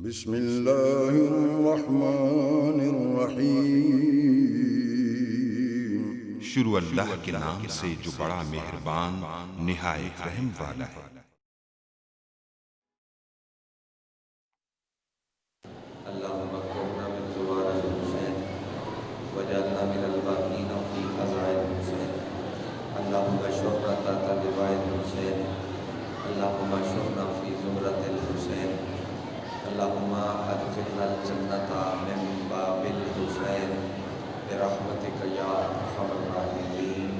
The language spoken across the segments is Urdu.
بسم اللہ الرحمن الرحیم۔ شروع اللہ کے نام سے جو بڑا مہربان نہایت رحم والا ہے۔ اللہم اکرمنا من زوار الحسین وجعلنا من الباقین فی خزائن الحسین۔ اللہم اشرفنا تحت لواء الحسین، اللہم اشرفنا فی زمرۃ الحسین، اللہم ادخلنا الجنۃ من باب الحسین برحمتک یا ارحم الراحمین۔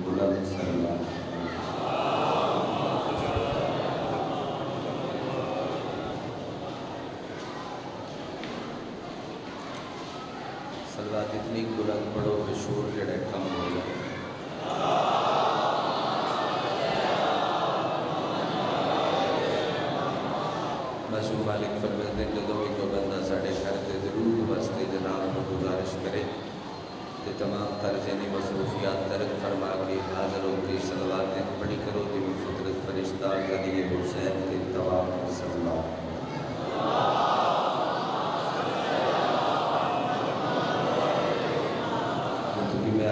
بلند صلی اللہ علیہ وسلم۔ صلوات اتنی بلند پڑھو کہ شور جڑے کم ہو جائے۔ معصوم مالک فرماتے ہیں جدوں بھی کوئی بندہ ساڑھے گھر تے ضرور واسطے جناب کو گزارش کرے کہ تمام ترجمے مصروفیات ترک فرما کے حاضر ہو کے صلوات پڑھی کرو کہ فطرت فرشتہ غنی حسین کے طواف صلی اللہ علیہ وسلم۔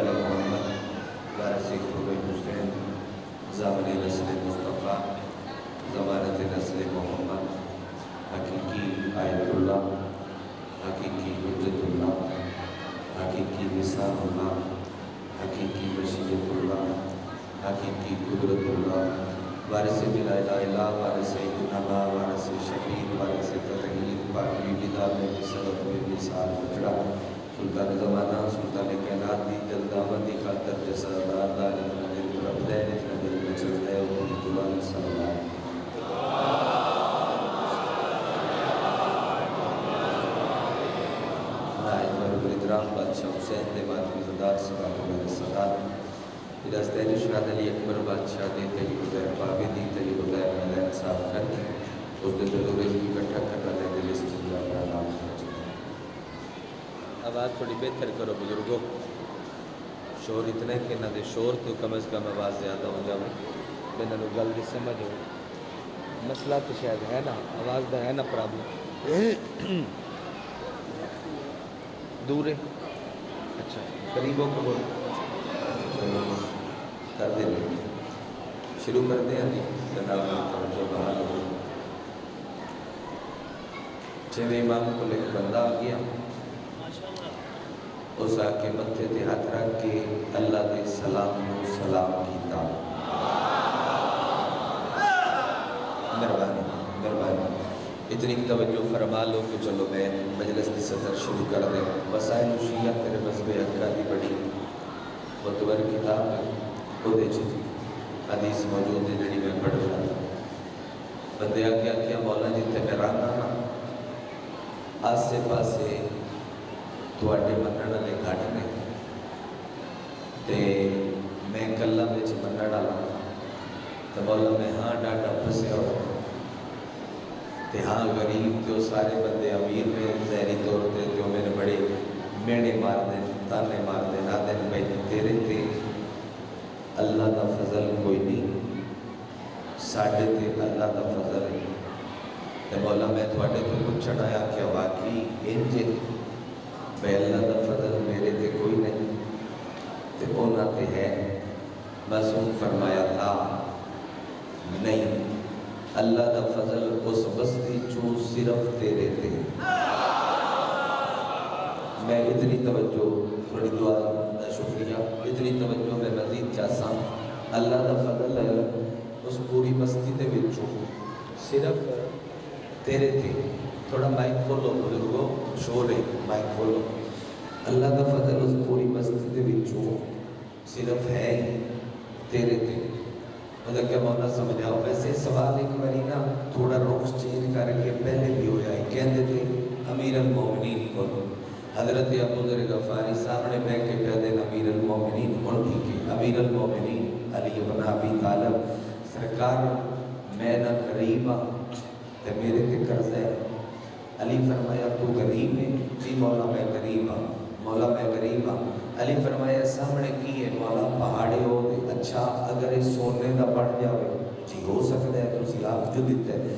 محمد وارث قرب حسین ضامن نسل مصطفیٰ ضمانت نسل محمد، حقیقی آیت اللہ، حقیقی حجت اللہ، حقیقی لسان اللہ، حقیقی مشیت اللہ، حقیقی قدرت اللہ، وارث بلا الہ الا، وارث انما، وارث شبیر، وارث تطہیر، پاکی بدا میں صدق میں مثال بچڑا، سلطان زمانہ، سلطان کائنات دی جلدامت دی خاطر جیسا دار دار اتنا دل رب دے، اتنا دل میں چلتا ہے، وہ قرآن صلی اللہ علیہ وسلم۔ نائب مرب الادرام بادشاہ حسین دے ماتمی زدار سبات اللہ صداد اداستین شراد علی اکبر بادشاہ دے طیب ادھر پاوی دی طیب ادھر ملین صاف کرنی اس دے دلورے کی کٹھا کرنا دے دل استجاب کا نام سمجھے۔ آواز تھوڑی بہتر کرو بزرگوں، شور اتنے کہ نہ دے شور تو کم از کم آواز زیادہ ہو جاؤ، میں نہ گل دی سمجھ ہو۔ مسئلہ تو شاید ہے نا، آواز دا ہے نا پرابلم، دور ہے، اچھا قریبوں کو بول کر دے لیں، شروع کر دیں علی جناب توجہ بحال ہو۔ چھویں امام کو لے کے بندہ آ گیا، اس آکے متھے تے ہاتھ رکھ کے اللہ دے سلام و سلام کیتا۔ مہربانی مہربانی اتنی توجہ فرما لو کہ چلو میں مجلس کی صدر شروع کر دیں۔ وسائل شیعہ تیرے مذہب حقہ دی بڑی متور کتاب ہے، وہ دے چھتی حدیث موجود ہے جڑی میں پڑھ رہا تھا۔ بندے آکے آکیا مولا جتے میں رانا نا آسے پاسے تواڈے منن والے گھٹ نے تے میں کلا وچ منن والا تے مولا میں ہاں ڈاڈا پھسیا ہو تے ہاں غریب تے سارے بندے امیر نے ظاہری طور تے جو میرے بڑے مینے مار دیں تانے مار دیں آدھے بھائی تیرے تے اللہ دا فضل کوئی نہیں، ساڈے تے اللہ دا فضل ہے تے مولا میں تواڈے تو پوچھنا آیا کہ واقعی انج بے اللہ دا فضل میرے تے کوئی نہیں تے اونا تے ہے؟ معصوم فرمایا تھا نہیں، اللہ دا فضل اس بستی چو صرف تیرے تے۔ میں اتنی توجہ تھوڑی دعا دا شکریہ، اتنی توجہ میں مزید چاہتا ہوں، اللہ دا فضل ہے اس پوری بستی دے وچوں صرف تیرے تے۔ تھوڑا مائک کھولو بزرگو، شور ہے مائک کھولو۔ اللہ دا فضل اس پوری بستی دے وچوں صرف ہے تیرے تے۔ مطلب کیا مولا سمجھاؤ؟ ویسے سوال ایک باری نا تھوڑا رخ چینج کر کے پہلے بھی ہویا ہے، کہندے تھے امیر المومنین کو حضرت ابو ذر غفاری سامنے بیٹھ کے کہتے ہیں امیر المومنین کون ٹھیک ہے؟ امیر المومنین علی بن ابی طالب سرکار میں نہ غریب ہاں تے میرے تے قرض ہے۔ علی فرمایا تو غریب ہے؟ جی مولا میں غریب ہاں۔ مولا میں غریب ہاں۔ علی فرمایا سامنے کی ہے؟ مولا پہاڑے ہو دے۔ اچھا اگر یہ سونے دا بڑھ جاوے؟ جی ہو سکتا ہے، تسی آپ جو دیتا ہے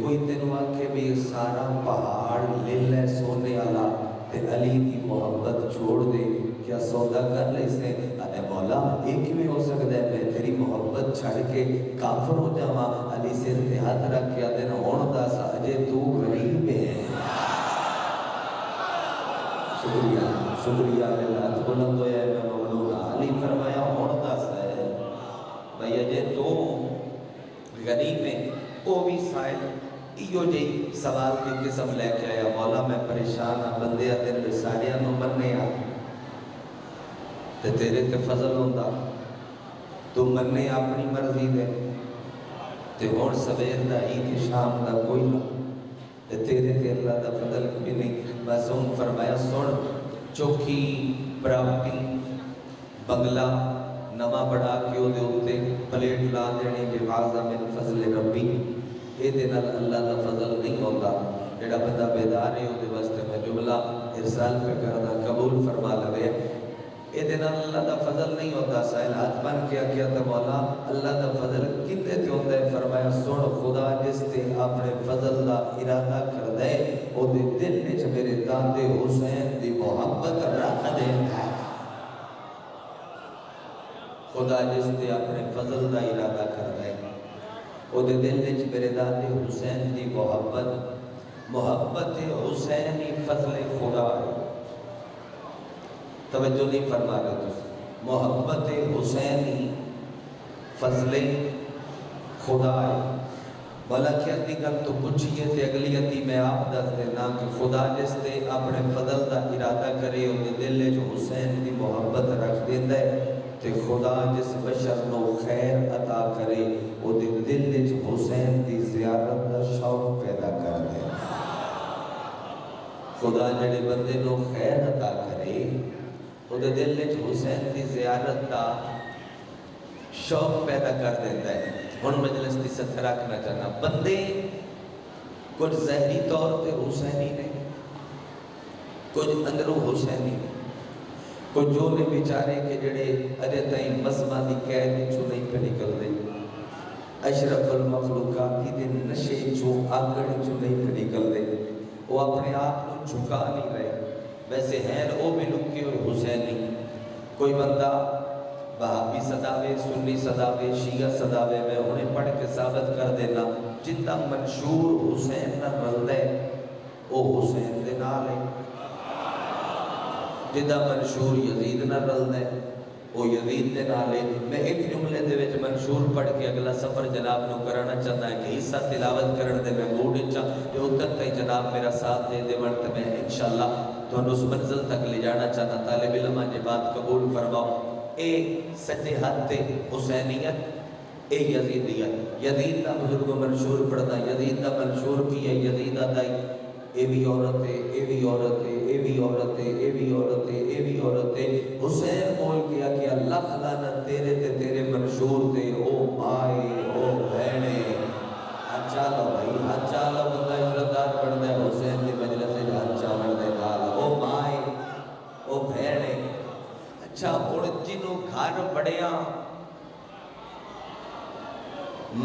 کوئی تینوں سارا پہاڑ لے لے سونے والا تے علی کی محبت چھوڑ دے، کیا سودا کر لے سے؟ اے مولا یہ کیویں ہو سکتا ہے میں تیری محبت چھڑ کے کافر ہو جاواں؟ علی سر تے ہاتھ رکھ کے آدھے ہن دس اجے تو غریب ہے۔ شکریہ شکریہ اللہ بلند ہویا ہے میں مولا علی فرمایا ہن دس ہے بھئی اجے تو غریب ہے۔ وہ بھی سائل ایو جی سوال کی قسم لے کے آیا، مولا میں پریشان ہاں، بندے تیرے ساڑیاں نو مننے آ تے تیرے تے فضل ہوندا، تو مننے اپنی مرضی دے تے ہن سویر دا عید شام دا کوئی نہ تے تیرے تے اللہ دا فضل بھی نہیں۔ بس ہن فرمایا سن، چوکھی پراپرٹی بنگلہ نواں بڑھا کے وہ دے پلیٹ لا دینی کہ غازہ من فضل ربی، یہ دے نال اللہ دا فضل نہیں ہوتا۔ جڑا بندہ بیدار ہے وہ واسطے میں جملہ ارسال پہ کرنا قبول فرما لے، یہ دے نال اللہ دا فضل نہیں ہوتا۔ سائل ہاتھ بن کے کیا تو مولا اللہ دا فضل کتے تے ہوتا ہے؟ فرمایا سن، خدا جس تے اپنے فضل دا ارادہ کر دے وہ دے دل وچ میرے دادے حسین دی محبت رکھ دیندا ہے۔ خدا جس تے اپنے فضل دا ارادہ کر دے وہ دے دل وچ میرے دادے حسین دی محبت حسینی فضل خدا ہے۔ توجہ نہیں فرما رہے تو محبت حسینی فضل خدا ہے۔ بھلا کیا دی گل تو پوچھئے تے اگلی ادی میں آپ دس دینا کہ خدا جس تے اپنے فضل دا ارادہ کرے وہ دے دل وچ حسین دی محبت رکھ دیندا ہے، تے خدا جس بشر نو خیر عطا کرے وہ دے دل وچ حسین دی زیارت دا شوق پیدا کر دے۔ خدا جڑے بندے نو خیر عطا کرے وہ دے دل وچ حسین دی زیارت دا شوق پیدا کر دیتا ہے۔ ہن مجلس دی سطح رکھنا چاہنا، بندے کچھ ظاہری طور پہ حسینی نے، کچھ اندروں حسینی نے، کچھ جو نے بیچارے کے جڑے اجے تائیں مذہباں دی قید چوں نہیں پہ نکل دے، اشرف المخلوقات دے نشے چوں آگڑ چوں نہیں پہ نکل دے، وہ اپنے آپ کو جھکا نہیں رہے، ویسے ہیں وہ بھی لکے ہوئے حسینی۔ کوئی بندہ وہابی صداوے، سنی صداوے، شیعہ صداوے، میں انہیں پڑھ کے ثابت کر دینا جتنا منشور حسین نہ رل دے وہ حسین دے نال ہے، جتنا منشور یزید نہ رل دے وہ یزید دے نال ہے۔ میں ایک جملے دے وچ منشور پڑھ کے اگلا سفر جناب نو کرانا چاہتا ہے کہ حصہ تلاوت کرن دے میں موڈ وچ تے ادھر تک جناب میرا ساتھ دے دے وقت میں انشاءاللہ تو اس منزل تک لے جانا چاہتا۔ طالب علم یہ بات قبول فرماؤ، اے سچے ہاتھ تے حسینیت، اے یزیدیت۔ یزید دا بزرگ منشور پڑھتا، یزید دا منشور کی ہے، یزید آدائی اے بھی عورت ہے، اے بھی عورت ہے، اے بھی عورت ہے، اے بھی عورت ہے، اے بھی عورت ہے۔ حسین بول کیا کہ اللہ لعنت تیرے تے تیرے منشور تے، او مائے او بہنے۔ اچھا لو بھائی، اچھا لو بندہ عزتدار پڑھ دے حسین دی مجلس سے اچھا پڑھ دے نال، او مائے او بہنے۔ اچھا ہن جنوں گھر بڑیاں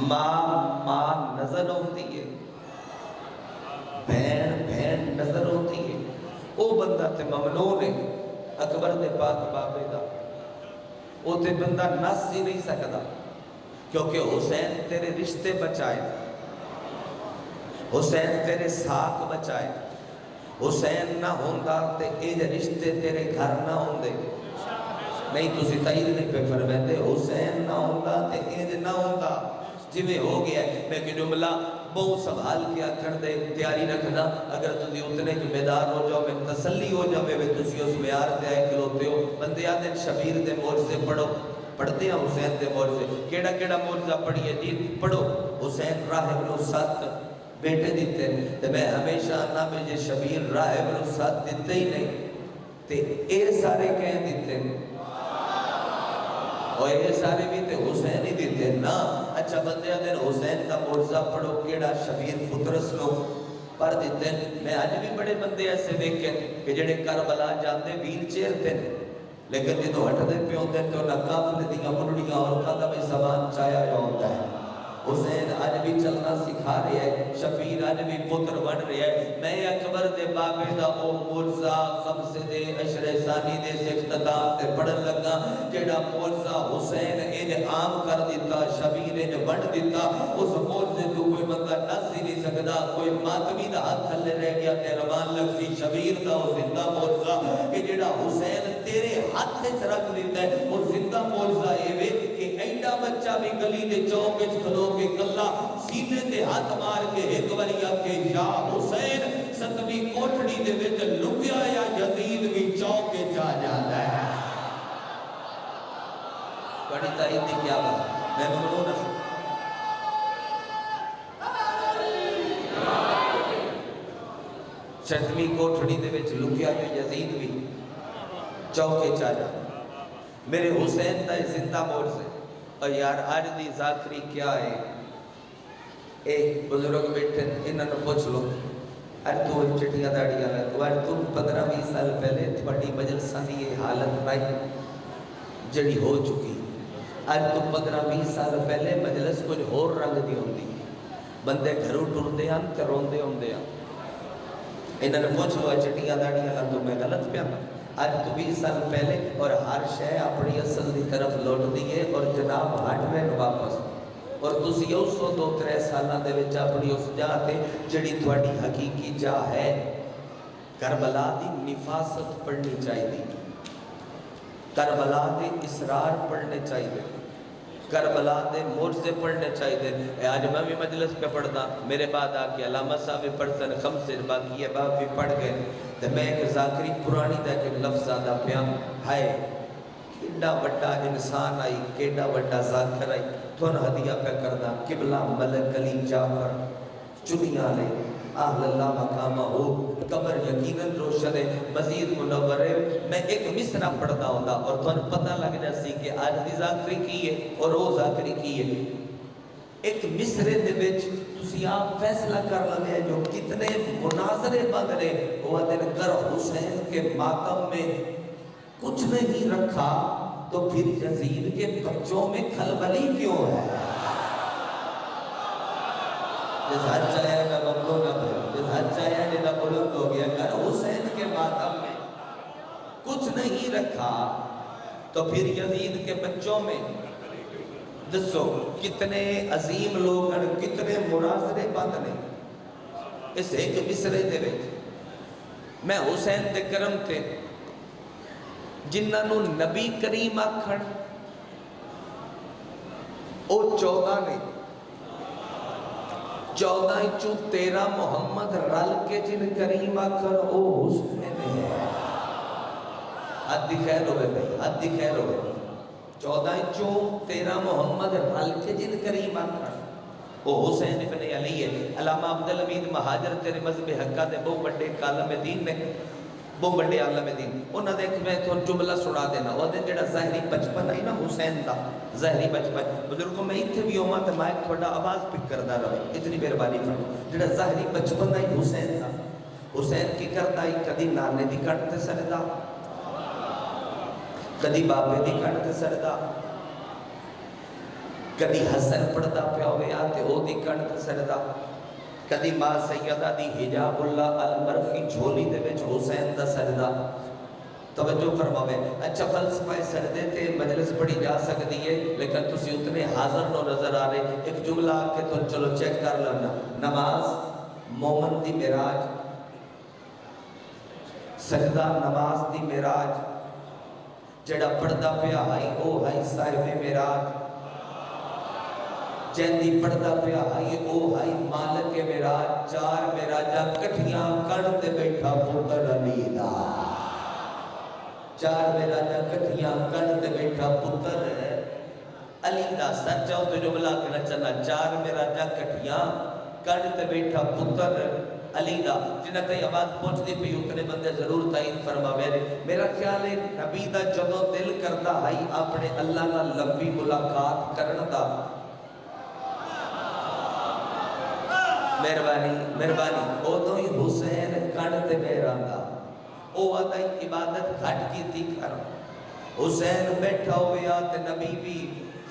ماں نظر ہوتی ہے، بہن نظر ہوتی ہے، وہ بندہ تے ممنون ہے اکبر دے پاک بابے دا، وہ تے بندہ نس ہی نہیں سکتا، کیونکہ حسین تیرے رشتے بچائے، حسین تیرے ساکھ بچائے، حسین نہ ہوندا تے اے رشتے تیرے گھر نہ ہوندے۔ نہیں تسی تائید نہیں پہ فرمائے، حسین نہ ہوندا تے اے نہ ہوندا جی میں ہو گیا ہے۔ میں کہ جملہ بہت سوال کیا کر دے تیاری رکھنا، اگر تسی اتنے ذمہ دار ہو جاؤ میں تسلی ہو جاؤ میں تسی اس معیار تے آئے کھلوتے ہو۔ بندے آتے ہیں شبیر دے معجزے پڑھو، پڑھتے ہیں حسین دے معجزے، کیڑا کیڑا معجزہ پڑھیے جی پڑھو۔ حسین راہب نو 7 بیٹے دیتے ہیں، تو میں ہمیشہ نہ مجھے شبیر راہب نو 7 دیتے ہی نہیں تے اے سارے کہیں دیتے ہیں، اور یہ سارے بھی تے حسین ہی دیتے ہیں نا۔ اچھا بندے آدھے حسین کا معجزہ پڑھو، کیڑا شبیر فطرس کو پڑھ دیتے ہیں۔ میں آج بھی بڑے بندے ایسے دیکھیں کہ جڑے کربلا جاتے ویل چیئر تھے، لیکن جدو ہٹ دے پہ ہوتے تو نہ کافل دیاں منڑیاں اور قدم زبان چایا ہوتا ہے۔ حسین اج بھی چلنا سکھا رہا ہے، شبیر اج بھی پتر بن رہا ہے۔ میں اکبر دے بابے دا او معجزہ خمسے دے عشر ثانی دے اختتام تے پڑھن لگا، جیڑا معجزہ حسین انج عام کر دیتا، شبیر انج بن دیتا، اس معجزے تو کوئی بندہ نس ہی نہیں سکدا۔ کوئی ماتمی دا ہاتھ تھلے رہ گیا تے روان لگ سی شبیر دا او زندہ معجزہ کہ جیڑا حسین تیرے ہاتھ وچ رکھ دیتا ہے، وہ زندہ معجزہ اے وے کہ ایڈا بچہ بھی گلی دے چوک وچ کھلو کے کلا سینے تے ہاتھ مار کے ایک واری آکھے یا حسین، ستویں کوٹھڑی دے وچ لکیا یا یزید بھی چوک وچ آ جاتا ہے۔ بڑی تائید دی کیا بات، میں ممنون ہوں۔ ستویں کوٹھڑی دے وچ لکیا یا یزید بھی چوک وچ آ جاتا۔ میرے حسین دا زندہ معجزہ، اور یار آج دی ذاکری کیا ہے؟ اے بزرگ بیٹھے انہاں نوں پوچھ لو، اج تو چٹیاں داڑیاں لے تو اج تو 15-20 سال پہلے تھوڑی مجلساں دی یہ حالت نہیں جڑی ہو چکی۔ اج تو 15-20 سال پہلے مجلس کچھ ہور رنگ دی ہوندی، بندے گھروں ٹردے ہن تے روندے ہوندے ہن۔ انہاں نوں پوچھ لو چٹیاں داڑیاں لے تو میں غلط پیا، آج تو 20 سال پہلے، اور ہر شے اپنی اصل دی طرف لوٹ دیئے اور جناب ہٹ میں واپس، اور تسی اس 2-3 سالہ دے وچ اپنی اس جا تے جڑی تھوڑی حقیقی جا ہے کربلا دی نفاست پڑھنی چاہیے، کربلا دے اسرار پڑھنے چاہیے، کربلا دے معجزے پڑھنے چاہیے۔ آج میں بھی مجلس پہ پڑھتا، میرے بعد آ کے علامہ صاحب پڑھتن خمسے باقی باب بھی پڑھ گئے، تو میں ایک ذاکری پرانی دا کہ لفظ آدھا پیا ہائے کیڈا وڈا انسان آئی، کیڈا وڈا ذاکر آئی، تھون ہدیہ پہ کردہ قبلہ ملک علی جعفر چنیاں لے اہل اللہ مقامہ ہو، قبر یقیناً روشن ہے، مزید منور ہے۔ میں ایک مصرع پڑھتا ہوتا اور تھون پتہ لگ جاسی کہ آج دی ذاکری کی ہے اور وہ ذاکری کی ہے۔ ایک مصرے دے وچ تسی آپ فیصلہ کر لگے جو کتنے مناظرے بند رہے، وہ دن کر حسین کے ماتم میں کچھ نہیں رکھا تو پھر یزید کے بچوں میں کھلبلی کیوں ہے؟ جس حد چاہے میں ممنون نہ بھر، جس حد چاہے جنہ بلند ہو گیا، کر حسین کے ماتم میں کچھ نہیں رکھا تو پھر یزید کے بچوں میں دسو کتنے عظیم لوگ ہیں، کتنے مناظرے بند نے اس ایک مصرے دے وچ۔ میں حسین دے کرم تے جنہاں نوں نبی کریم آکھن او 14 نے، 14 چوں 13 محمد رل کے جن کریم آکھن او حسین ہے۔ حد دی خیر ہوئے بھائی، حد دی خیر ہوئے، 14 چوں 13 محمد رل کے جن کریم آکھن وہ حسین ابن علی ہے۔ علامہ عبدالحمید مہاجر تیرے مذہب حقہ دے بہت بڑے کالم دین نے، بہت بڑے عالم دین، انہوں نے ایک میں تو جملہ سنا دینا، وہ دن جڑا ظاہری بچپن ہے نا حسین دا، ظاہری بچپن بزرگوں میں اتنے بھی ہوما تو میں تھوڑا آواز پک کردہ رہے، اتنی مہربانی فرمو، جڑا ظاہری بچپن ہے حسین دا، حسین کی کرتا ہے کدی نانے دی کٹتے سردا، کدی بابے دی کٹتے سردا، کدی حسن پڑھتا پیا ہوئے آتے او دی کٹتے سردا، کدی ماں سیدہ دی حجاب اللہ المرفی جھولی دے وچ حسین دا سجدہ۔ توجہ فرماوے، اچھا فلسفہ سجدے تے مجلس پڑھی جا سکتی ہے لیکن تسی اتنے حاضر نو نظر آ رہے، ایک جملہ کہ تو چلو چیک کر لینا، نماز مومن دی معراج، سجدہ نماز دی معراج، جڑا پڑھدا پیا ہائی او ہائی صاحب معراج، جیندی پڑھدا پیا ہائی او ہائی مالک معراج، 4 معراجاں کٹھیاں کرتے بیٹھا پتر علی دا، 4 معراجاں کٹھیاں کرتے بیٹھا پتر علی دا۔ سچاؤ تو جملہ کہنا چاہنا، 4 معراجاں کٹھیاں کرتے بیٹھا پتر علی دا۔ جنہ کئی آواز پہنچ دی پی اتنے بندے ضرور تعین فرماوے۔ میرا خیال ہے نبی دا جدو دل کردا ہائی اپنے اللہ نہ لمبی ملاقات کرن دا، مہربانی مہربانی او تو ہی حسین کڑتے میران دا، او آدھائی عبادت گھٹ کی تھی کر، حسین بیٹھا ہویا تے نبی بھی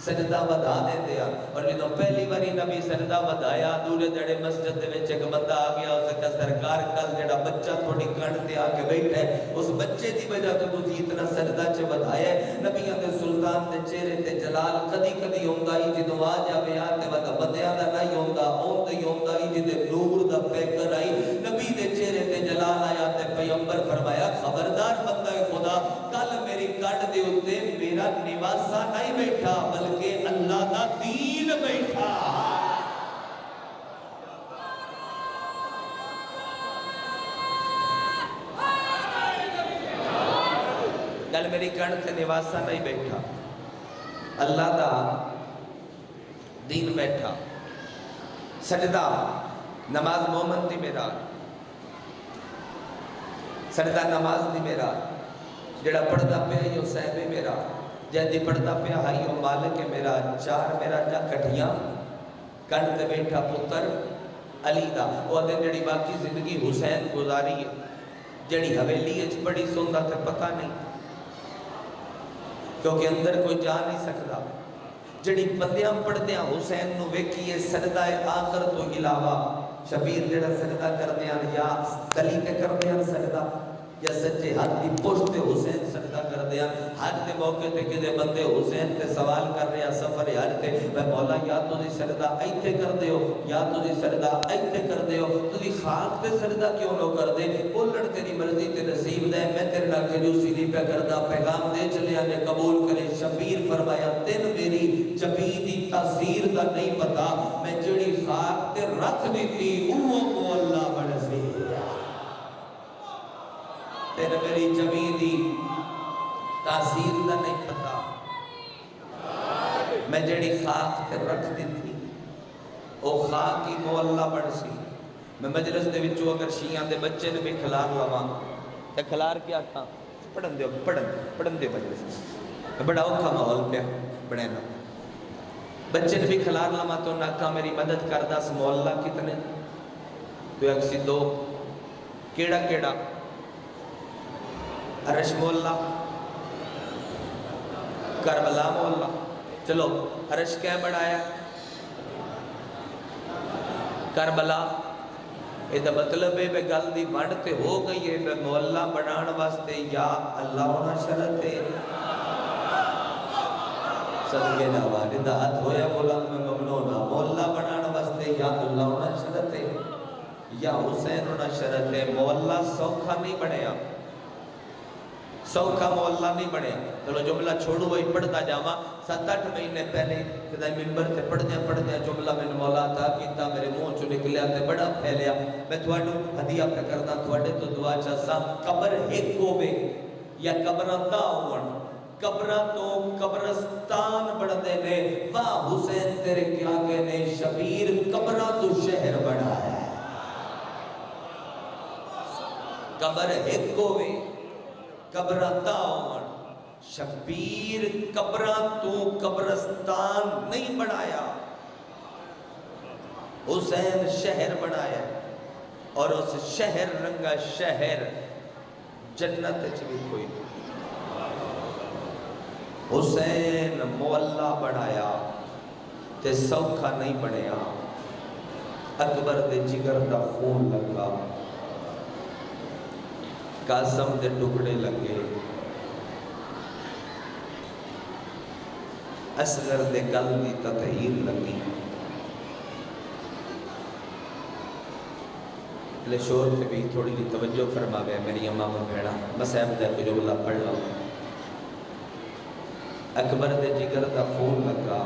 سجدہ ودا دے دیا. اور جدو پہلی باری نبی سجدہ ودایا دورے دڑے مسجد دے وچ ایک بندہ آ گیا. اس نے کہا سرکار کل جڑا بچہ تھوڑی کن تے آ کے بیٹھا ہے اس بچے دی وجہ تو تسی اتنا سجدہ چ ودایا ہے. نبیاں دے سلطان دے چہرے تے جلال کدی کدی ہوندا ہی جدو آ جاوے آ تے ودا بندیاں دا نہیں ہوندا اوندا ہی ہوندا ہی جدے نور دا پیکر آئی نبی دے چہرے تے جلال آیا تے پیغمبر فرمایا خبردار بندہ خدا کل میری کٹ دے اوتے میرا نواسا نہیں بیٹھا بلکہ اللہ دا دین بیٹھا. کل میری کٹ تے نواسا نہیں بیٹھا اللہ دا دین بیٹھا. سجدہ نماز مومن دی میرا سجدہ نماز دی میرا جڑا پڑھدا پیا یہ صاحب میرا جہدی پڑھدا پیا ہے یہ مالک میرا. چار میرا جا کٹھیاں کن تے بیٹھا پتر علی دا وہ دن جڑی باقی زندگی حسین گزاری ہے جڑی حویلی اچ بڑی سندا تے پتہ نہیں کیونکہ اندر کوئی جا نہیں سکتا. جڑی بندیاں پڑھدیاں حسین نو ویکھیے سجدہ آخر تو علاوہ شبیر جڑا سجدہ کردیاں یا کلی تے کردیاں سجدہ یا سچے ہاتھ دی پشت تے حسین سجدہ کردیاں. حج دے موقع تے کدے بندے حسین تے سوال کر رہے ہیں سفر حج تے میں مولا یا تسی سجدہ ایتھے کر دیو یا تسی سجدہ ایتھے کر دیو تسی خاک تے سجدہ کیوں نہ کر دے بولن تیری مرضی تے نصیب دے میں تیرے نال کنجوسی نہیں پہ کردا پیغام دے چلیا نے قبول کرے. شبیر فرمایا تین میری چبی دی تاثیر دا نہیں پتا میں جڑی خاک تے رکھ دیتی اوہ کو اللہ بڑھ سی تین میری چبی دی تاثیر دا نہیں پتا میں جڑی خاک تے رکھ دیتی او خاک کی مولا بڑھ سی. میں مجلس دے وچوں اگر شیعہ دے بچے نے بھی کھلار لواں تے کھلار کیا کھاں پڑھن دے مجلس بڑا اوکھا ماحول پہ بڑے نا بچے نے بھی کھلار لواں تو ناکا میری مدد کر دس مولا کتنے تو اکسی دو کیڑا کیڑا عرش مولا کربلا مولا. چلو عرش کیا بڑھایا کربلا یہ مطلب ہے بے گل دی ونڈ تے ہو گئی ہے بے مولا بنان واسطے یا اللہ ہونا شرط ہے صدقے نہ والدہ ہاتھ ہویا مولا میں ممنونا مولا بنان واسطے یا اللہ ہونا شرط ہے یا حسین ہونا شرط ہے. مولا سوکھا نہیں بڑھیا سوکھا مولا نہیں بڑھیا. چلو جملہ چھوڑو وہی پڑھتا جاواں 7-8 مہینے پہلے کدھائی ممبر تے پڑھدیا جملہ میں مولا عطا کیتا میرے منہ چوں نکلیا تے بڑا پھیلیا. میں تھوڑے ہدیہ پہ کردا تھوڑے تو دعا چاہسا قبر ایک ہوے یا قبراں دا ہون قبراں تو قبرستان بڑھدے نے واہ حسین تیرے کیا کہنے شبیر قبراں تو شہر بڑھا ہے. قبر ایک ہوے قبراں دا ہون شبیر قبراں تو قبرستان نہیں بڑھایا حسین شہر بڑھایا اور اس شہر رنگا شہر جنت بھی کوئی نہیں. حسین مولا بڑھایا تے سوکھا نہیں بڑھیا. اکبر دے جگر دا خون لگا قاسم دے ٹکڑے لگے اصغر دے گل دی تطہیر لگی. لے شور پہ بھی تھوڑی بھی توجہ فرماوے میری امام بھیڑا مسائب دے کو جملہ پڑھ لو. اکبر دے جگر دا خون لگا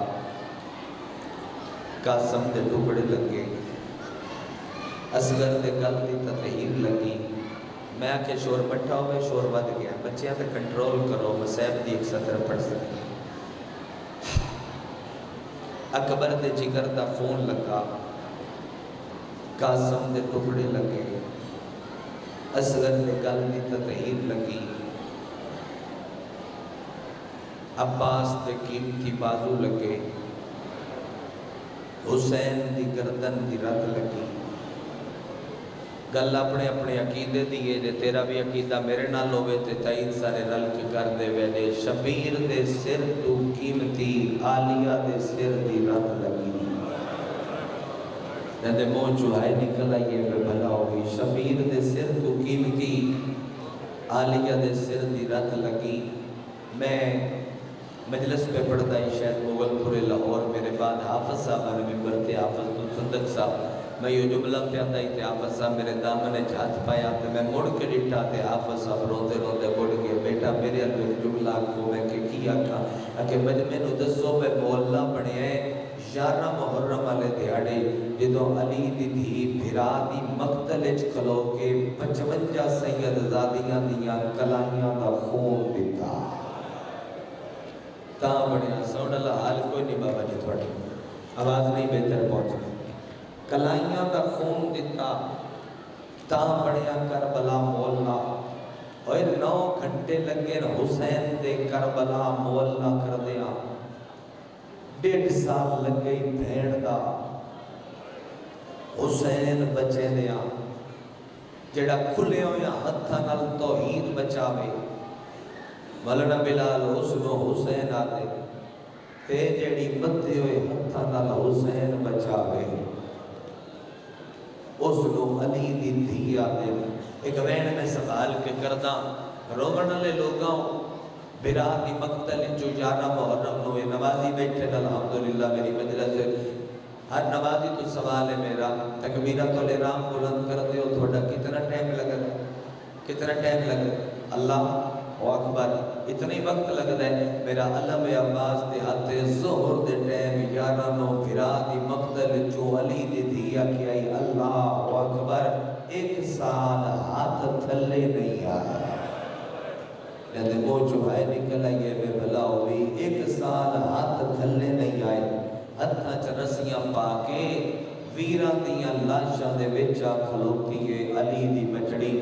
قاسم دے ٹکڑے لگے اصغر دے گل دی تطہیر لگی. میں آکے شور بٹھا ہوئے شور بد گیا بچیاں تے کنٹرول کرو مسائب دی ایک سطر پڑھ سکتے. اکبر دے جگر دا خون لگا قاسم دے ٹکڑے لگے اصغر دے گل دی تطہیر لگی. عباس دے قیمتی بازو لگے حسین دی گردن دی رت لگی. گل اپنے اپنے عقیدے دی ہے، جے تیرا بھی عقیدہ میرے نال ہوے تے تائید سارے رل کے کر دے ویلے شبیر دے سر تو قیمتی عالیہ دے سر دی رت لگی نہ منہ چوہائے نکل آئیے پہ بھلا ہوئی شبیر دے سر تو قیمتی عالیہ دے سر دی رت لگی۔ میں مجلس پہ پڑھتا ہی شاید مغل پورے لاہور میرے بعد حافظ صاحب نے ممبر تھے، حافظ تو صدق صاحب، میں یہ جملہ پہ آتا ہی تھے حافظ صاحب میرے دامن ہاتھ پایا تے میں مڑ کے ڈٹھا تے حافظ صاحب روتے روتے مڑ گئے، بیٹا میرے اندر جملہ کو میں کہ آکھا کہ مجمع دسو پہ مولا بنے ہیں 11 محرم والے دیہڑے جدوں علی دی دھی بھرا دی مقتل وچ کھلو کے 55 سید زادیاں دیاں کلائیاں دا خون دیتا تاں بڑیا سونا اللہ حال کوئی نہیں بابا جی تھوڑی آواز نہیں بہتر پہنچ کلائیاں دا خون دیتا تاں بڑیا کربلا مولا اور 9 گھنٹے لگے حسین دے کربلا مولا کر دیا 1.5 سال لگ گئی بھیڑ دا حسین بچے دیا جڑا کھلے ہویا ہتھا نال توحید بچاوے مولانا بلال حسن و حسین آتے تے جڑی بندے ہوئے ہتھا نال حسین بچاوے اس لو علی دی دھی آتے ایک وین میں سوال کے کردہ رومن لے لوگاں برا دی مقتل جو 11 محرم نوے نوازی بیٹھے الحمدللہ میری مجلس ہر نوازی تو سوال ہے میرا تکبیرۃ الارام بلند کر دے ہو تھوڑا کتنا ٹائم لگا کتنا ٹائم لگا اللہ اکبر اتنی وقت لگتا ہے میرا علم عباس دے ہاتھے ظہر دے ٹائم 11 نو بھرا دی مقتل جو علی دی دیا کہ آئی اللہ اکبر 1 سال ہاتھ تھلے نہیں آیا لیکن وہ جو ہے نکل آئیے میں بھلا ہوئی 1 سال ہاتھ تھلے نہیں آئے ہتھاں چ رسیاں پا کے ویراں دیاں لاشاں دے وچا کھلوتی ہے علی دی بچڑی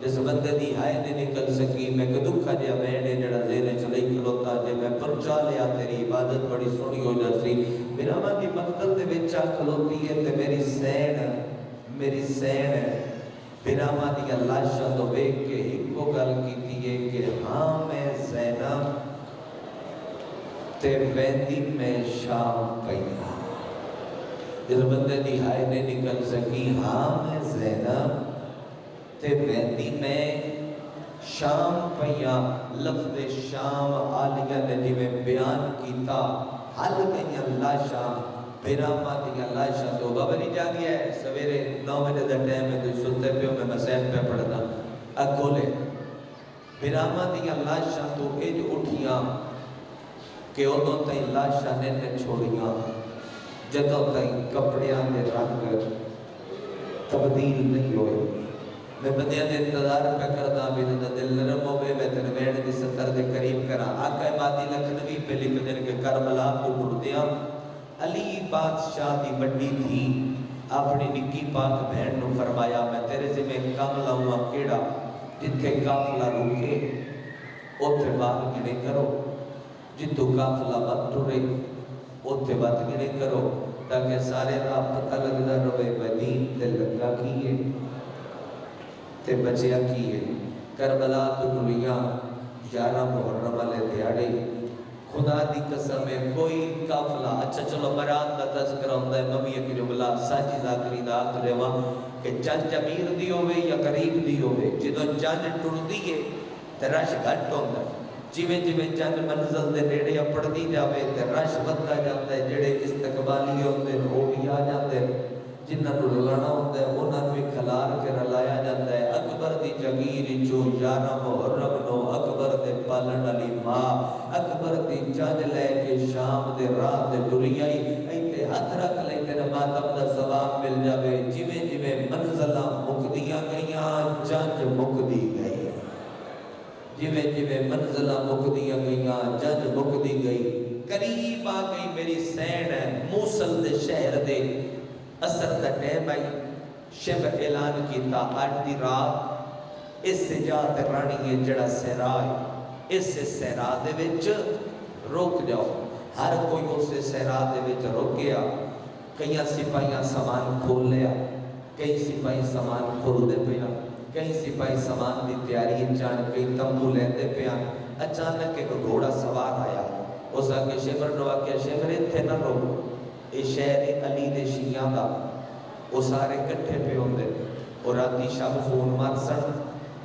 جس بندے دی ہائے نے نکل سکی میں کہ دکھا جیا میں جڑا زینے چلے کھلوتا جے میں پرچا لیا تیری عبادت بڑی سونی ہو جاسی میرا ماں دی مقتل دے وچا کھلوتی ہے تے میری سین بیراما دی اللہ شاہ تو بیک کے ایک کو گل کی دیئے کہ ہاں میں زینب تے ویندی میں شام پہیا جس بندے دی ہائے نے نکل سکی ہاں میں زینب تے ویندی میں شام پہیا لفظ شام آلیہ نے جی میں بیان کیتا حل گئی اللہ شاہ بیراما دی اللہ شاہ تو بابا نہیں جا گیا ہے سویرے 9 بجے دا ٹائم ہے تو سنتے پہ میں مسائل پہ پڑھتا اکھولے بیراما دی اللہ شاہ تو ایج اٹھیاں کہ ادھوں تائیں اللہ شاہ نے چھوڑیاں جدوں تائیں کپڑیاں دے رنگ تبدیل نہیں ہوئے میں بندیاں دے انتظار پہ کردا بھی نہ دل نرم ہوئے میں تیرے ویڑ دی ستر دے قریب کرا آقا مادی لکھنوی پہ لکھ دن کے کربلا کو ٹردیاں علی بادشاہ دی بڑی تھی اپنی نکی پاک بہن نو فرمایا میں تیرے سے میں کام لاؤں کیڑا جتھے کافلہ روکے اوتھے بات گنے کرو جتو کافلہ بات ٹورے اوتھے بات گنے کرو تاکہ سارے راہ پتہ لگنا روے مدین تے لگا کیے تے بچیا کیے کربلا تو نویاں 11 محرم والے دیاڑے خدا دی قسم ہے کوئی قافلہ اچھا چلو برات دا تذکرہ ہوتا ہے ممی کی جملہ ساجی ذاکری دا آخر ہے کہ جنج امیر دی ہوئے یا قریب دی ہوئے جدو جنج ٹر دیئے تے رش گھٹ ہوتا ہے جیویں جنج منزل دے نیڑے اپڑ دی جاوے تے رش بدلا جاتا ہے جڑے استقبالی ہوتے ہیں وہ بھی آ جاتے ہیں جنہاں نو رلانا ہوتا ہے انہاں نو کھلار کے رلایا جاتا ہے اکبر دی جگیر جو 11 محرم نو اکبر دے پالن علی ماں اکبر دی جنج لے کے شام دے راہ دے دریائی ایتے ہاتھ رکھ لے تے ماتم دا ثواب مل جاوے جویں منزلہ مکدیاں گئیاں جنج مکدی گئی جویں منزلہ مکدیاں گئیاں جنج مکدی گئی قریب آ گئی میری سین ہے موصل دے شہر دے اثر دا ٹیم آئی شب اعلان کیتا آج دی رات اس سے جات رانی ہے جڑا سہرائے اس سے سہرا دے وچ روک جاؤ ہر کوئی اس سے سہرا دے وچ روک گیا کئیاں سپاہیاں سامان کھول لیا کئی سپاہی سامان کھولتے پیا، کئی سپاہی سامان دی تیاری جان، کئی تمبو لیندے پیا۔ اچانک ایک گھوڑا سوار آیا، اس آگے شمر نو آکیا شمر اتھے نہ رو، اے شہر علی دے شیعہ دا، وہ سارے کٹھے پہ ہوندے، اور راتی شب خون مار سن،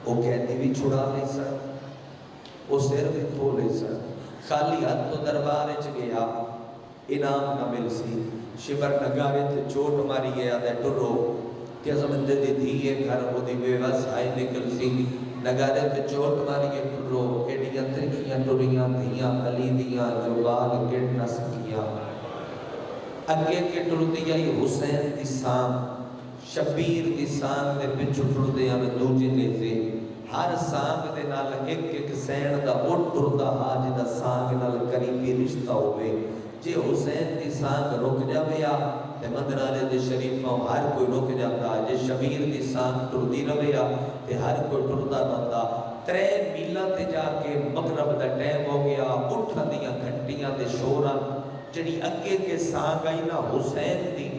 وہ قیدی بھی چھڑا لے سن، وہ سر بھی کھو لے سن، خالی ہاتھ تو دربار وچ گیا، انعام نہ مل سی۔ شمر نگارے تے چوٹ ماری گیا دے ٹرو کہ زمندے دی دھیے گھر ہو دی بے وس آئے نکل سی، نگارے تے چوٹ ماری گیا ٹرو، ایڈیاں ترکیاں ٹریاں دھیاں علی دیاں جو بال گڑ نہ سکیاں۔ اگے کے ٹر دیا حسین دی سام، شبیر دی سام دے پچھو ٹر دیا میں دوجے لیزے، ہر سانگ دے نال ایک ایک سین دا اٹھ ٹر دا آج دا سانگ نال قریبی رشتہ ہوئے۔ جے حسین دی سانگ رک جاویا تے مدرالے دے شریفوں ہر کوئی رک جاتا، جے شبیر دی سانگ ٹر دی رویا تے ہر کوئی ٹر دا رہتا۔ 3 میلہ تے جا کے مغرب دا ٹائم ہو گیا، اٹھا دیا گھنٹیاں دے شوران، جڑی اگے کے سانگ آئی نا حسین دی،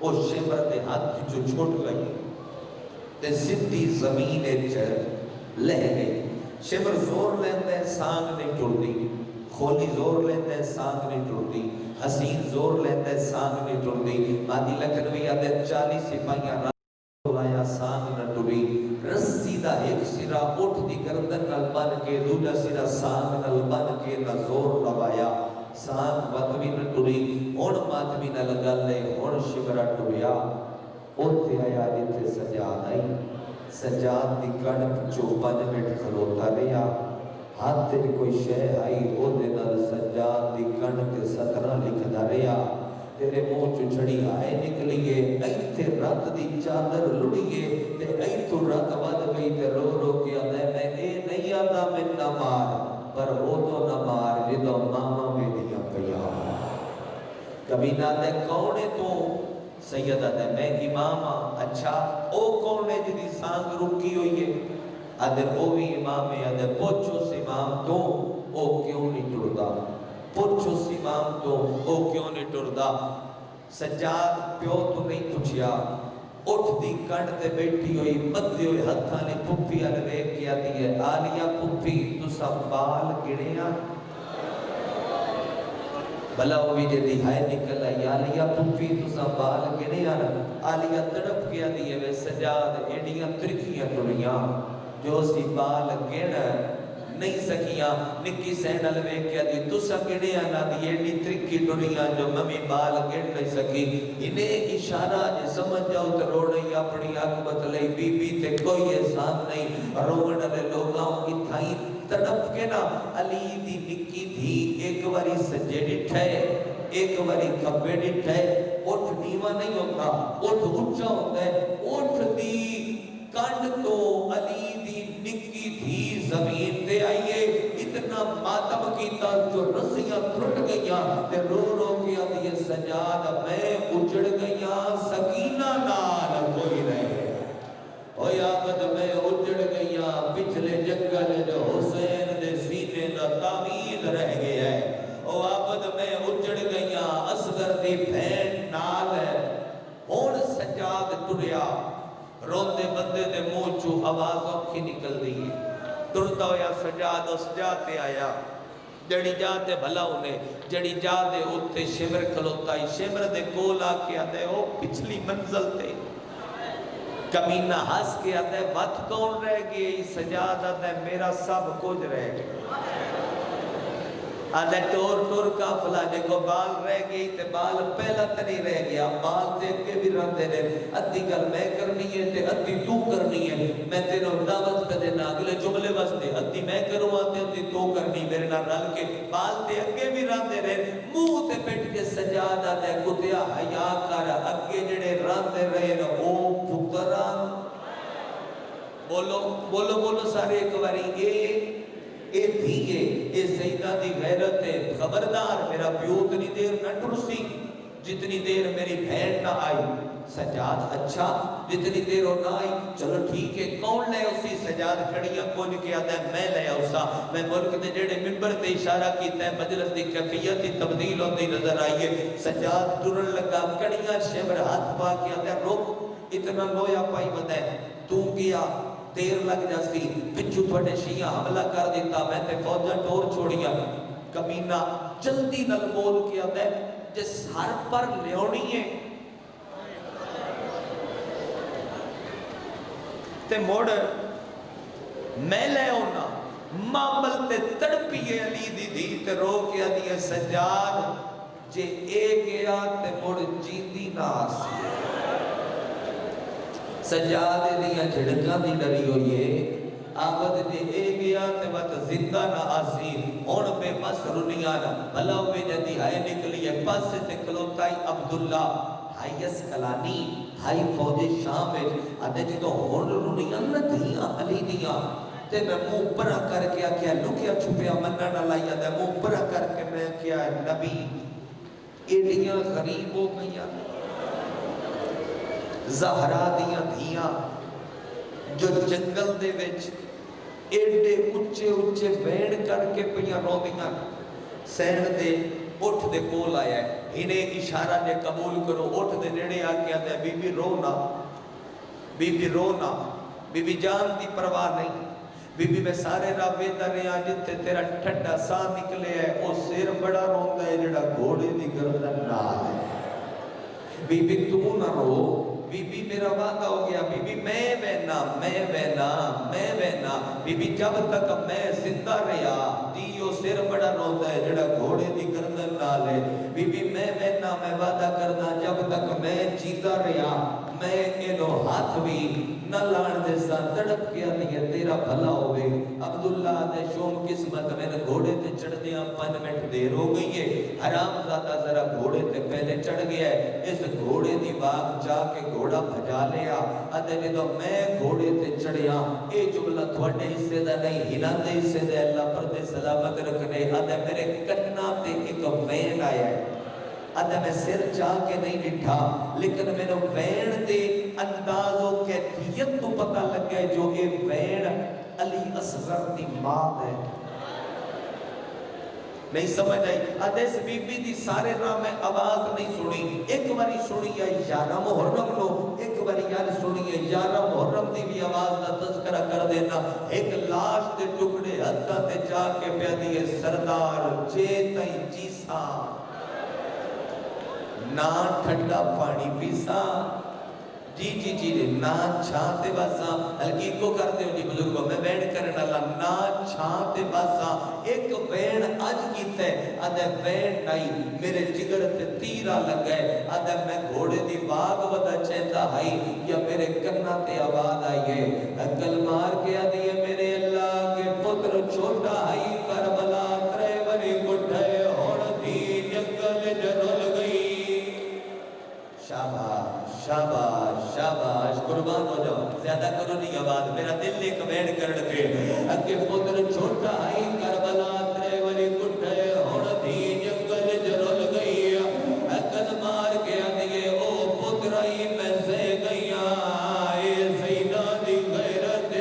وہ شمر دے ہاتھ جو چھوٹ گئی تے سدھی زمین لہ گئی۔ شمر زور لیندے سانگ نہیں ٹردی، کھولی زور لیندے سانگ نہیں ٹردی، حسین زور لیندے سانگ نہیں ٹردی۔ مادی لکھنوی آدھے 40 سپاہیاں رایا سانگ نہ ٹری، رسی دا ایک سرا اٹھ دی گردن نل بن کے، دوجا سرا سانگ نل بن کے نہ زور لوایا، سانگ وطوی نہ ٹری، ہون ماتمی نہ لگا لے، ہون شمرہ ٹریا۔ اوتے آیا جتے سجاد آئی، سجاد دی کڑک جو 5 منٹ کھلوتا رہیا، ہاتھ تے کوئی شے آئی او دے نال سجاد دی کڑک 17 لکھدا رہیا۔ تیرے منہ چو چھڑی آئے نکلیے، ایتھے رات دی چادر لڑیے، تے ایتھو رات ود گئی تے رو رو کے آدھے میں اے نہیں آدھا میں نہ مار، پر او تو نہ مار جدو ماما میں دیا پیا۔ کبھی نہ دے کونے تو سیدہ دے میں امامہ، اچھا او کونے جدی سانگ رکی ہوئی ہے، آدھے او بھی امام ہے، آدھے پوچھو سی امام تو او کیوں نہیں ٹردا، پوچھو سی امام تو او کیوں نہیں ٹردا۔ سجاد پیو تو نہیں پوچھیا، اٹھ دی کنڈ تے بیٹھی ہوئی مدے ہوئے ہتھاں نے پھپھی الوے کیا دیئے، آلیا پھپھی تو سب بال گڑیاں، بھلا ہوئی جے دہائے نکل آئی، آلیا پھپھی تو سب بال گڑیاں، آلیا تڑپ کیا دیئے وے سجاد ایڈیاں ترکیاں ٹریاں، جو سی بال گڑ نہیں سکیاں، نکی سین الوے کیا دی تو سب گڑیاں نہ دی ایڈی ترکی ٹریاں جو ممی بال گڑ نہیں سکی۔ انہیں اشارہ جے سمجھ جاؤ تو روڑی اپنی عاقبت لئی، بی بی تے کوئی احسان نہیں، روڑ لے لوگاں کی تھائی تڑپ کے نا علی دی نکی دھی ایک واری سجے ڈٹھے، ایک واری کھبے ڈٹھے، اٹھ نیوہ نہیں ہوتا، اٹھ اچھا ہوتا ہے، اٹھ دی کانڈ تو علی دی نکی دھی زمین تے آئیے، اتنا ماتم کیتا جو رسیاں ترٹ گئیاں، تے رو رو کیا دیئے سجاد میں اجڑ گئیاں، سکینہ نال کوئی رہے، او یابد میں اجڑ گئیاں، پچھلے جنگل جو حسین دے سینے دا تعمید رہ گیا ہے، او آبد میں اجڑ گئیاں، اصغر دی بھین نال ہے، ہون سجاد ٹریا، روندے بندے دے منہ چو آواز اوکھی نکل دی، ٹرتا ہویا سجاد اس جاتے آیا، جڑی جاتے بھلا انہیں، جڑی جاتے اتے شمر کھلوتا ہی، شمر دے کول آکے آتے او پچھلی منزل تے، کمینہ ہس کے آتے وقت کون رہ گئی، سجاد آتے میرا سب کچھ رہ گئی، آدھے ٹور ٹور کافلا جے کو بال رہ گئی تے بال پہلا تنی رہ گیا، بال دیکھ کے بھی رہتے رہے، ادھی گل میں کرنی ہے تے ادھی تو کرنی ہے، میں تینوں دعوت پہ دینا اگلے جملے واسطے، ادھی میں کروں آتے ادھی تو کرنی، میرے نہ رل کے بال تے اگے بھی رہتے رہے، منہ تے بیٹھ کے سجاد آدھے کتیا حیاء کر، اگے جڑے رہتے رہے نا او پتران، بولو بولو بولو سارے ایک باری اے دھیئے، اے سیدہ دی غیرت ہے، خبردار میرا پیو اتنی دیر نہ ٹرسی جتنی دیر میری بہن نہ آئی، سجاد اچھا جتنی دیر ہو نہ آئی، چلو ٹھیک ہے کون لے اسی سجاد کڑیاں کون کیا ہے میں لے اسا، میں ملک دے جڑے ممبر تے اشارہ کیتا ہے مجلس دی کیفیت دی تبدیل ہوتی نظر آئیے، سجاد ٹرن لگا کڑیاں شمر ہاتھ پا کیا ہے رک اتنا لویا پائی ودے تو کیا دیر لگ جاسی پچھو تھوڑے شیعہ حملہ کر دیتا میں تے فوجہ ٹور چھوڑیا کمینہ جلدی نل بول کیا دے جس ہر پر لیونی ہے تے موڑ میں لے ہونا مامل تے تڑپیے علی دی دی تے رو کیا دیئے سجاد جے اے گیا تے موڑ جیندی نہ آسی سجاد دیا جھڑکا دی ڈری ہوئیے آبد دے اے گیا تے وقت زندہ نہ آسی اور بے بس رنیانا بھلا ہوئے جدی آئے نکلیے پس تے کلوتائی عبداللہ ہائی اسکلانی ہائی فوج شام ہے آدھے جی تو ہون رنیان نہ دھیاں علی دیاں تے میں منہ پرا کر کے کیا لکیا چھپیا منہ نہ لائیا دے منہ پرا کر کے میں کیا نبی ایڈیاں غریب ہو گئیاں زہرا دیاں دھیاں جو جنگل دے وچ ایڈے اچھے اچھے وین کر کے پہیاں رو دیاں سین دے اٹھ دے کول آیا ہے انہیں اشارہ نے قبول کرو اٹھ دے نیڑے آ کے آتا ہے بی بی رونا بی بی رونا بی بی جان دی پرواہ نہیں بی بی میں سارے رابے درے آجت تے تیرا ٹھنڈا سا نکلے ہے او سیر بڑا روندہ ہے جڑا گھوڑے دی گردن نال ہے بی بی تو نہ رو بی بی میرا وعدہ ہو گیا بی بی میں وینا بی بی جب تک میں زندہ رہا دیو سیر بڑا روندہ ہے جڑا گھوڑے دی گردن نال ہے بی بی میں وینا میں وعدہ کرنا جب تک میں جیتا رہا میں انو ہاتھ بھی نہ لان دے سا تڑپ کیا نہیں تیرا بھلا ہوئے عبداللہ دے شوم قسمت میں نے گھوڑے تے چڑھ دیا 5 منٹ دیر ہو گئی ہے حرام زادہ ذرا گھوڑے تے پہلے چڑھ گیا ہے اس گھوڑے دی باغ جا کے گھوڑا بھجا لیا ادھے جدو میں گھوڑے تے چڑھیا اے جملہ تھوڑے حصے دا نہیں ہنا دے حصے دے اللہ پر دے سلامت رکھنے ادھے میرے کنہ تے ایک وین آیا ہے ادھے میں سر چاہ کے نہیں ڈٹھا لیکن میں نے وین دے انداز و کیفیت تو پتہ لگ گئے جو اے وین علی اصغر دی ماں ہے نہیں سمجھ آئی ادھیس بی بی دی سارے راہ میں آواز نہیں سنی ایک باری سنی ہے یارہ محرم لو ایک باری یار سنی ہے یارہ محرم دی بھی آواز دا تذکرہ کر دینا ایک لاش دے ٹکڑے حدہ تے جا کے پہ دیئے سردار چیتائی جیسا نا ٹھنڈا پانی پیسا جی نا چھانتے باسا ہلکی کو کرتے ہو جی بزرگوں میں وین کرنا اللہ نا چھانتے باسا ایک وین آج کیتا ہے آدھے وین نہیں میرے جگر تے تیرہ لگ گئے آدھے میں گھوڑے دی باغ ودا چہتا ہائی یا میرے کرنا تے آباد آئیے اکل مار کے آدھے میرے اللہ کے پتر چھوٹا ہائی کربلا تریوری گھٹھے اور دی جنگل جنول گئی شاباش شاباش شاباش قربان ہو جاؤ زیادہ کرو نہیں آباد میرا دل ایک وین کرن کے اگے پتر چھوٹا آئی کربلا تریوری گھٹھے اور دی جنگل جنول گئی اکل مار کے آدھے او پتر آئی میں سے گئیا اے سیدہ دی غیرت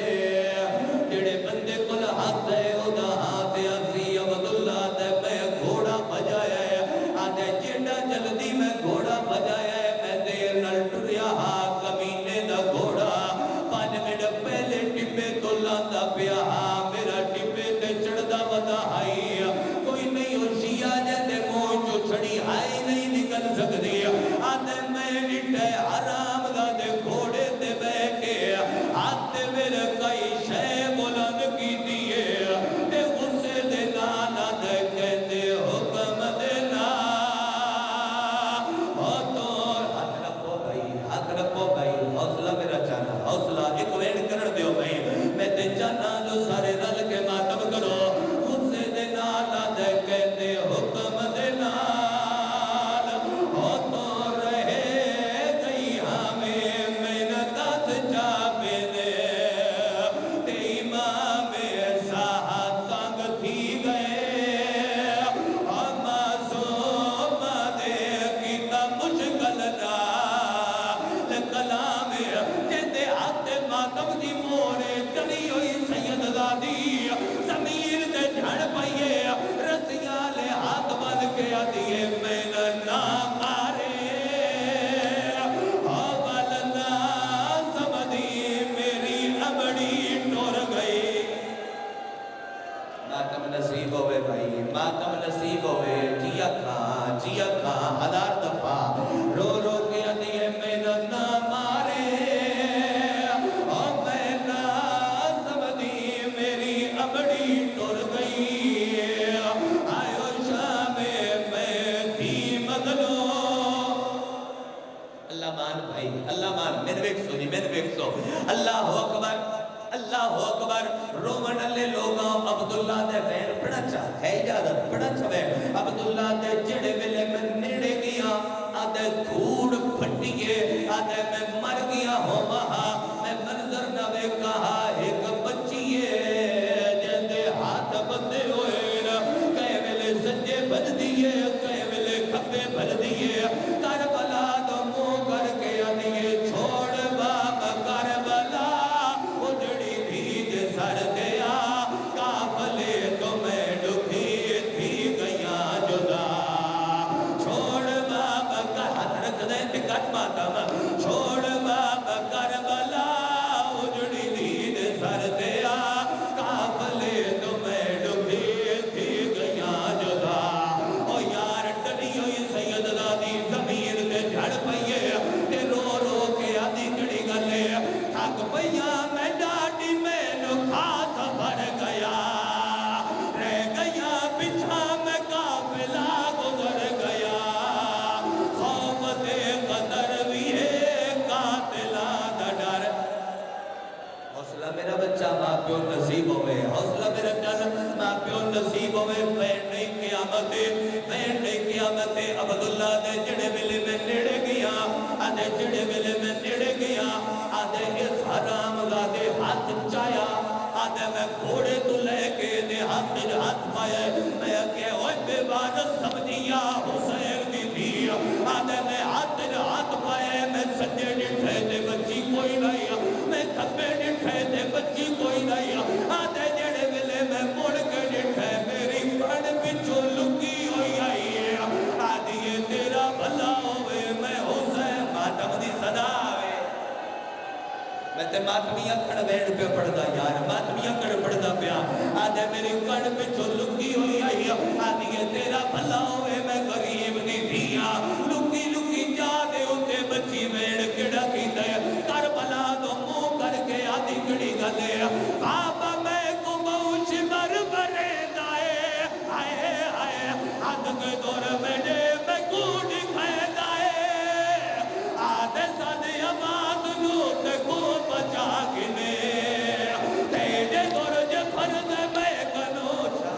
جڑے بندے کل ہاتھ ہے ادا ہاتھ آسی عبداللہ دے میں گھوڑا بجایا ہے آدھے جیڑا جلدی میں گھوڑا بجایا ہے میں دیر نل ٹریا ہاں کمینے دا گھوڑا 5 منٹ پہلے ٹپے تو لاندہ پیا ہاں میرا ٹپے تے چڑھدا ودا ہائی کوئی نہیں ہو شیعہ جیتے موہ جو چھڑی ہائی نہیں نکل سکتی آدھے میں نٹے حرام دا دے گھوڑے تے بے کے آتے میرے کئی شے بلند کی دیئے تے غصے دے نانا دے کہتے حکم دینا حوصلہ میرا چانا حوصلہ ایک وین کرن دیو میں تے چانا جو سارے رل کے ماتم کرو غصے دے نانا دے کہتے حکم دے نال ہو تو رہے گئی ہمیں محنتہ سے چاپے دے تے امام ساہا تنگ تھی گئے معصوم دے کیتا مشکل نال کلام جیتے ہاتھ ماتم دی موڑے چڑی ہوئی سید دادی زمین دے جھڑ پائیے رسیاں لے ہاتھ بن کے آدھیے میں نہ مارے والنا دیکھ سو اللہ اکبر اللہ اکبر رومن لے لوگاں عبداللہ دے وین پڑا چاہ ہے اجازت پڑا چاہے عبداللہ دے جڑے ویلے میں نیڑے گیا آدھے دھوڑ پھٹیے آدھے میں مر گیا ہوں وہاں میں منظر نہ بے کہا ایک بچیے جندے ہاتھ بندے ہوئے کہے ویلے سجے بد دیئے کہے ویلے کھپے بد دیئے کربلا تو منہ کر کے آدھیے چھوڑ باپ کربلا اجڑی بھیج سر گیا کافلے تو میں ڈکھی تھی گیا جدا چھوڑ باپ کا ہاتھ رکھ دیں ٹکٹ ماتم چھوڑ باپ کربلا اجڑی بھیج سر گیا کافلے تو میں ڈکھی تھی گیا جدا او یار ڈری ہوئی سید دادی زمین تے جھڑ پئیے تے رو رو کے آدھی کڑی گلے تھک پئیا میں ڈاڈی میں نکھا سفر گیا رہ گیا پچھا میں قافلہ گزر گیا خوف دے قدر بھی ہے قاتلہ نہ ڈر حوصلہ میرا بچہ ماں پیو نصیب ہوئے حوصلہ میرا جن ماں پیو نصیب ہوئے وین نہیں قیامت عبداللہ دے جڑے ویلے میں نیڑے گیا آدھے جڑے ویلے میں نیڑے گیا آدھے اس حرام دے ہاتھ چایا آدھے میں گھوڑے تو لے کے دے ہاتھ پایا میں کہ اوہ بے بارت سمجھیا حسین دی بھی آدھے میں ہاتھ پایا میں سجے ڈٹھے دے بچی کوئی نہیں میں کھپے ڈٹھے دے بچی کوئی نہیں آدھے جڑے ویلے میں مڑ کے ڈٹھے میری پڑ پچھو لکی ہوئی آئی ہے آدھیے تیرا بھلا ہوئے میں حسین ماتم دی صدا ہوئے میں تے ماتمیاں کڑ بیڑ پہ پڑھدا یار ماتمیاں کڑ پڑھدا پیا آدھے میری کڑ پچھو لکی ہوئی آئی آدھیے تیرا بھلا ہوئے میں غریب دی دھیا لکی لکی جا دے ہوتے بچی بیڑ کڑا کی دے کربلا دو منہ کر کے آدھی کڑی گلے بابا میں کو موچ بربرے دائے آئے آئے آدھ کے دور میں دے میں کوڑ کھائے دائے آدھے سادے آباد لوٹ کو بچا گنے تیرے دور جے فرد میں کنوچا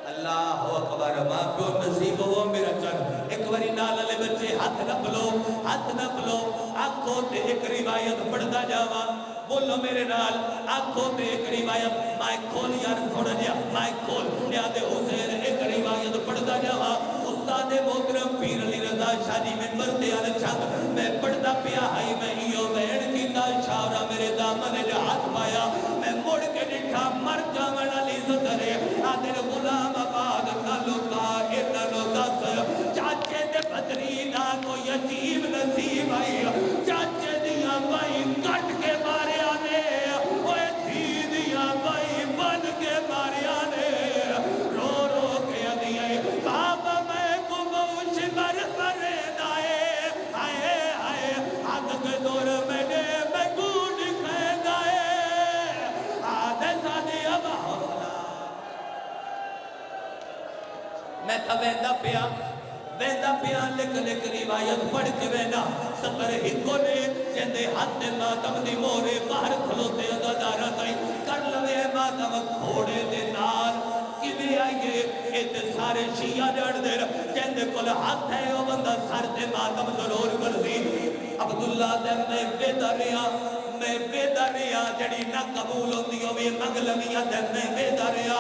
اللہ اکبر ماں کو نصیب ہو میرا چن ایک باری نال لے بچے ہاتھ نہ پلو آنکھوں تے ایک روایت پڑھتا جاوا بولو میرے نال آنکھوں تے ایک روایت مائک کھول یار تھوڑا جیا مائک کھول یاد حسین ایک روایت پڑھتا جاوا استاد محترم پیر علی رضا شاہ جی ممبر تے آل چھت میں پڑھتا پیا ہائی میں ایو بہن کی دال شاورا میرے دامن نے ہاتھ پایا میں مڑ کے ڈٹھا مر جاون علی زدرے آدھر غلام آباد نالو کا اتنو دس چاچے دے بدری نہ کوئی عجیب نصیب آئی چاچے دیا بائی کٹ کے مارے آنے اوے تھی دیا بائی بن کے مارے آنے رو رو کے آدھیے بابا میں کو موچ بربرے دائے آئے آئے آدھ کے دور میں نے میں گوڑ کھے دائے آدھے سادے اب حوصلہ میں تھا ویندہ پیا لکھ روایت پڑھ کے ویندہ سفر ہکو نے جندے ہاتھ ماتم دی مورے باہر کھلوتے ادادارہ تائی کر لوے ماتم گھوڑے دے نال کیویں آئیے ایت سارے شیعہ جڑ دے جندے کل ہاتھ ہے وہ بندہ سر دے ماتم ضرور کرزی عبداللہ دے میں ویدہ ریا جڑی نہ قبول ہوندی ہوئی مغلمیہ دے میں ویدہ ریا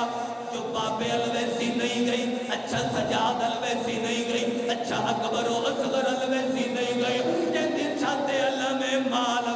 جو بابے الویسی نہیں گئی اچھا سجاد الویسی نہیں گئی اچھا اکبر و اصغر الویسی نہیں گئی جن دن چھاتے اللہ میں مال